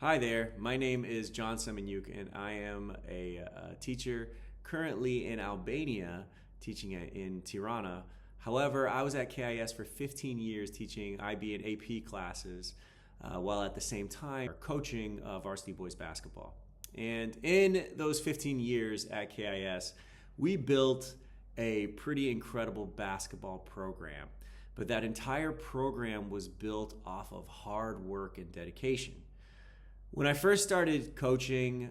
Hi there, my name is John Semenyuk, and I am a teacher currently in Albania, teaching in Tirana. However, I was at KIS for 15 years teaching IB and AP classes, while at the same time coaching varsity boys basketball. And in those 15 years at KIS, we built a pretty incredible basketball program. But that entire program was built off of hard work and dedication. When I first started coaching,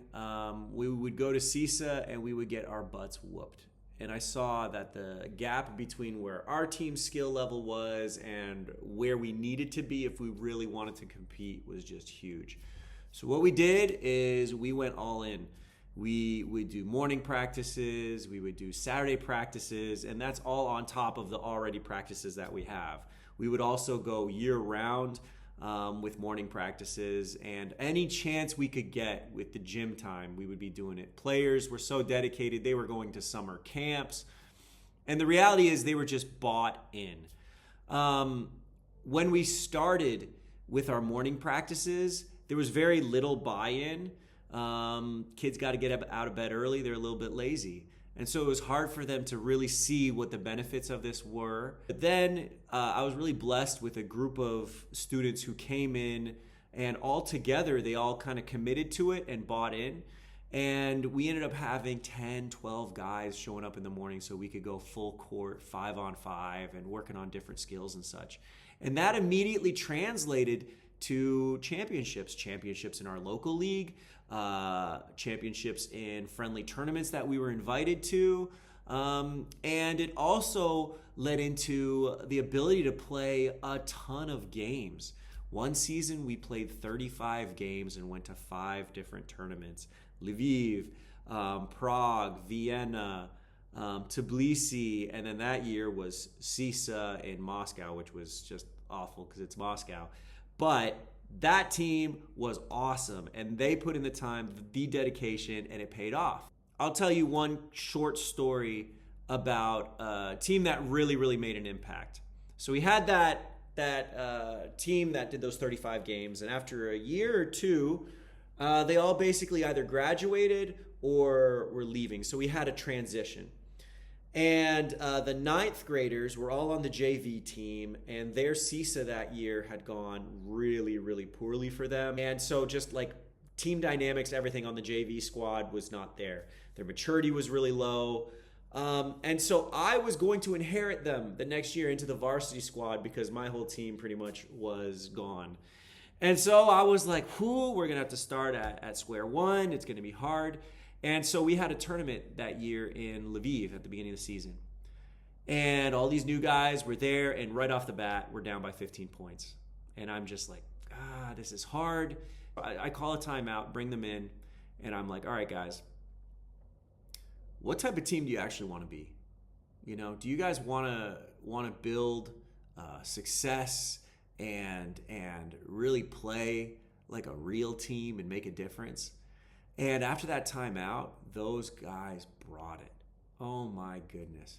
we would go to CISA and we would get our butts whooped. And I saw that the gap between where our team's skill level was and where we needed to be if we really wanted to compete was just huge. So what we did is we went all in. We would do morning practices, we would do Saturday practices, and that's all on top of the already practices that we have. We would also go year round with morning practices, and any chance we could get with the gym time, we would be doing it. Players were so dedicated, they were going to summer camps, and the reality is they were just bought in. When we started with our morning practices, there was very little buy-in. Kids got to get out of bed early, they're a little bit lazy. And so it was hard for them to really see what the benefits of this were. But then I was really blessed with a group of students who came in, and all together they all kind of committed to it and bought in. And we ended up having 10, 12 guys showing up in the morning so we could go full court, 5-on-5, and working on different skills and such. And that immediately translated to championships in our local league, championships in friendly tournaments that we were invited to. And it also led into the ability to play a ton of games. One season we played 35 games and went to 5 different tournaments. Lviv, Prague, Vienna, Tbilisi, and then that year was CISA in Moscow, which was just awful because it's Moscow. But that team was awesome, and they put in the time, the dedication, and it paid off. I'll tell you one short story about a team that really, really made an impact. So we had that team that did those 35 games, and after a year or two, they all basically either graduated or were leaving. So we had a transition. And the 9th graders were all on the JV team, and their CISA that year had gone really, really poorly for them. And so just like team dynamics, everything on the JV squad was not there. Their maturity was really low. And so I was going to inherit them the next year into the varsity squad because my whole team pretty much was gone. And so I was like, we're going to have to start at square one. It's going to be hard. And so we had a tournament that year in Lviv at the beginning of the season. And all these new guys were there, and right off the bat, we're down by 15 points. And I'm just like, this is hard. I call a timeout, bring them in, and I'm like, all right, guys, what type of team do you actually want to be? You know, do you guys want to build success and really play like a real team and make a difference? And after that timeout, those guys brought it. Oh my goodness.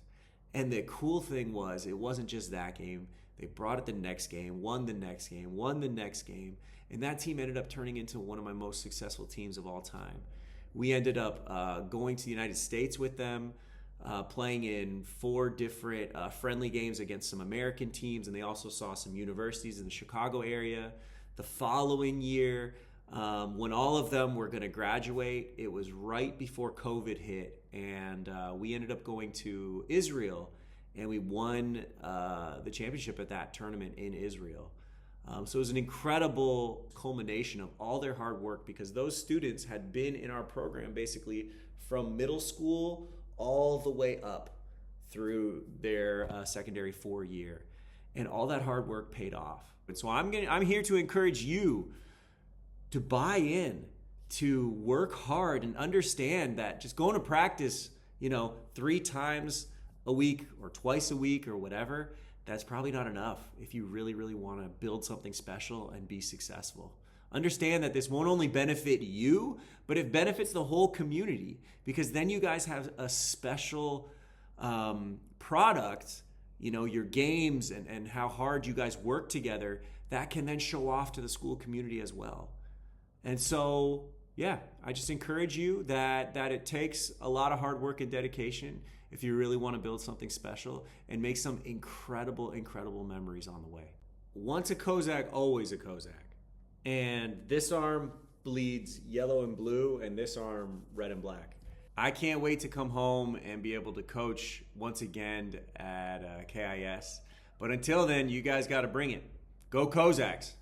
And the cool thing was, it wasn't just that game. They brought it the next game, won the next game, won the next game. And that team ended up turning into one of my most successful teams of all time. We ended up going to the United States with them, playing in 4 different friendly games against some American teams. And they also saw some universities in the Chicago area. The following year, when all of them were going to graduate, it was right before COVID hit, and we ended up going to Israel, and we won the championship at that tournament in Israel. So it was an incredible culmination of all their hard work, because those students had been in our program basically from middle school all the way up through their secondary 4 year, and all that hard work paid off. And so I'm here to encourage you to buy in, to work hard, and understand that just going to practice, 3 times a week or twice a week or whatever, that's probably not enough if you really, really want to build something special and be successful. Understand that this won't only benefit you, but it benefits the whole community, because then you guys have a special product, your games and how hard you guys work together, that can then show off to the school community as well. And so, yeah, I just encourage you that it takes a lot of hard work and dedication if you really want to build something special and make some incredible, incredible memories on the way. Once a Kozak, always a Kozak. And this arm bleeds yellow and blue, and this arm red and black. I can't wait to come home and be able to coach once again at KIS. But until then, you guys got to bring it. Go Kozaks!